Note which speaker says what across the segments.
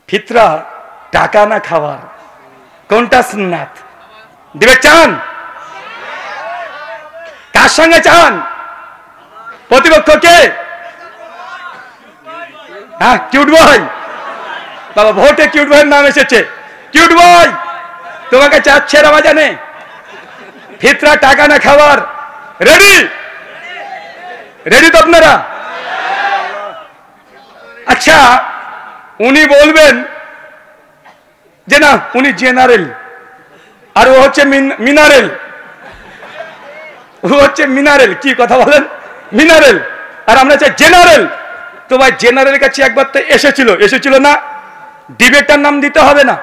Speaker 1: ফিতরা টাকা না খাওয়ার, কোনটা সুন্নাত দিবে চান? কার সঙ্গে চান? প্রতিপক্ষকে? হ্যাঁ, কিউট বয় বাবা, ভোটে কিউট বয়ের নাম এসেছে। কিউট বয় তোমাকে চাচ্ছে রমাজানে, ফিতরা টাকা না খাওয়ার রেডি? রেডি তো আপনারা? আচ্ছা, উনি বলবেন যে না উনি জেনারেল আর ও হচ্ছে মিনারেল। ও হচ্ছে মিনারেল, কি কথা বলেন? মিনারেল আর আমরা চাই জেনারেল। তো ভাই জেনারেলের কাছে একবার তো এসেছিল না? ডিবেটার নাম দিতে হবে না,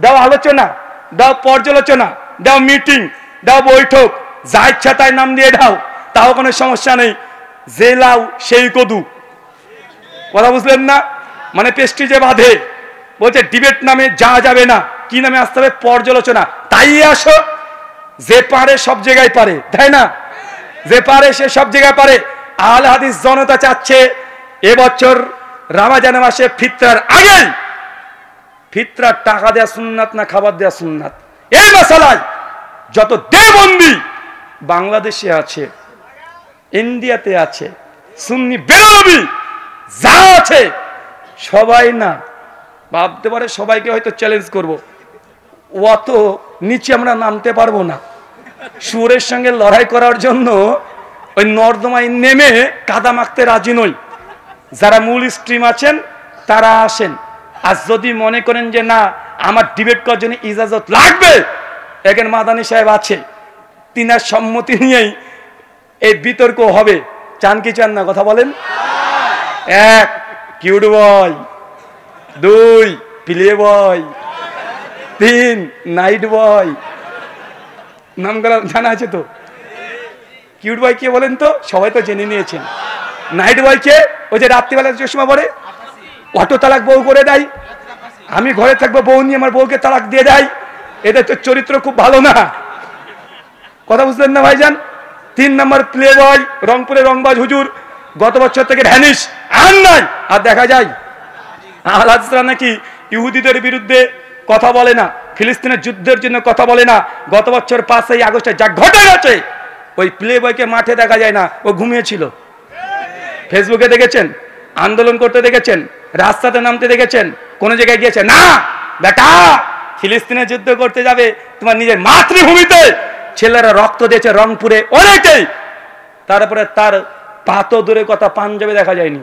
Speaker 1: দাও আলোচনা, দাও পর্যালোচনা, দাও মিটিং, দাও বৈঠক, যা ইচ্ছা তাই নাম দিয়ে দাও, তাও কোনো সমস্যা নেই। যে লাউ সেই কদু, কথা বুঝলেন না? মানে পেস্টিজে বাঁধে, বলছে ডিবেট নামে যা যাবে না, কি নামে আসতে হবে? পর্যালোচনা। তাই আসো, যে পারে সব জায়গায় পারে, তাই না? যে পারে সে সব জায়গায় পারে। আহলে হাদিস জনতা চাচ্ছে এবছর রমজান মাসে ফিতরার আগে ফিতরার টাকা দেয়া সুন্নাত না খাবার দেয়া সুন্নাত, এই মাসালায় যত দেওবন্দি বাংলাদেশে আছে, ইন্ডিয়াতে আছে, সুন্নি বেরলভী যা আছে, সবাই না ভাবতে পারে সবাইকে হয়তো চ্যালেঞ্জ করব, অত নিচে আমরা নামতে পারবো না। সুরের সঙ্গে লড়াই করার জন্য ওই নর্দমায় নেমে কাদা মাখতে রাজি নই। যারা মূল স্ট্রিম আছেন তারা আসেন, আর যদি মনে করেন যে না আমার ডিবেট করার জন্য ইজাজত লাগবে, এখানে মাদানী সাহেব আছে, তিনার সম্মতি নিয়েই এই বিতর্ক হবে। চান কি চান না? কথা বলেন। 1 cute boy, 2 play boy, 3 night boy. নামগুলো জানা আছে তো? কিউট বয় কে বলেন তো? সবাই তো জেনে নিয়েছেন। নাইট বয় কে? ওই যে রাত্রিবেলা চশমা পরে অটো তালাক বউ করে দেয়, আমি ঘরে থাকবো বউ নিয়ে আমার বউকে তালাক দিয়ে দেয়, এদের তো চরিত্র খুব ভালো না। কথা বুঝলেন না ভাইজান? 3 নম্বর প্লে বয়, রংপুরে রংবাজ হুজুর, গত বছর থেকে ভ্যানিশ, আর নাই। আর দেখা যায় আহলে হাদিসরা নাকি ইহুদিদের বিরুদ্ধে কথা বলে না, ফিলিস্তিনের যুদ্ধের জন্য কথা বলে না। গত বছর 5ই আগস্টে যা ঘটে গেছে, ওই প্লে বয়কে মাঠে দেখা যায় না, ও ঘুমিয়েছিল। ফেসবুকে দেখেছেন, আন্দোলন করতে দেখেছেন, রাস্তাতে নামতে দেখেছেন, কোন জায়গায় গিয়েছে না? বেটা ফিলিস্তিনে যুদ্ধ করতে যাবে তোমার নিজের মাতৃভূমিতে, ছেলেরা রক্ত দিয়েছে রংপুরে অনেকেই, তারপরে তার পাতো দূরের কথা পাঞ্জাবে দেখা যায়নি,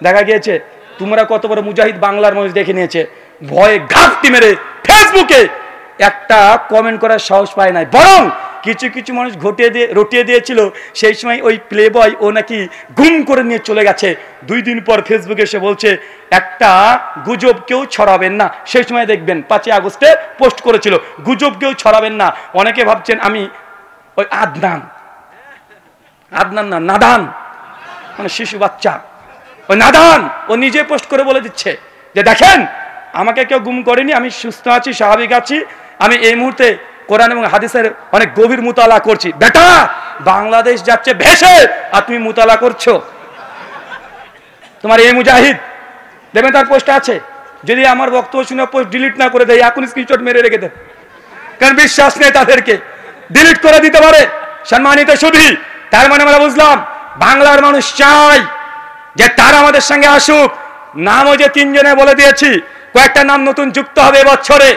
Speaker 1: দেখা গিয়েছে। তোমরা কত বড় মুজাহিদ বাংলার মানুষ দেখে নিয়েছে, ভয়ে ঘাপটি মেরে ফেসবুকে একটা কমেন্ট করার সাহস পায় নাই। বরং কিছু কিছু মানুষ রটিয়ে দিয়েছিল সেই সময় ওই প্লে বয় ও নাকি গুম করে নিয়ে চলে গেছে। 2 দিন পর ফেসবুকে এসে বলছে একটা গুজব কেউ ছড়াবেন না। সেই সময় দেখবেন 5ই আগস্টে পোস্ট করেছিল গুজব কেউ ছড়াবেন না। অনেকে ভাবছেন আমি ওই আদনান না নাদান, মানে শিশু বাচ্চা, ওই নাদান ও নিজে পোস্ট করে বলে দিচ্ছে যে দেখেন আমাকে কেউ গুম করেনি, আমি সুস্থ আছি, স্বাভাবিক আছি, আমি এই মুহূর্তে কোরআন এবং হাদিসের অনেক গভীর মুতালা করছি। বেটা বাংলাদেশ যাচ্ছে ভেসে আর তুমি মুতালা করছো। তোমার এই মুজাহিদ দেবেন, তার পোস্ট আছে, যদি আমার বক্তব্য শুনে পোস্ট ডিলিট না করে দেয় এখন স্ক্রিনশট মেরে রেখে দেন, কারণ বিশ্বাস নেই তাদেরকে, ডিলিট করে দিতে পারে। সম্মানিত সুধী, তার মানে আমরা বুঝলাম বাংলার মানুষ চাই যে তারা আমাদের সঙ্গে আসুক। নামও যে 3 জনে বলে দিয়েছি, কয়েকটা নাম নতুন যুক্ত হবে এবছরে।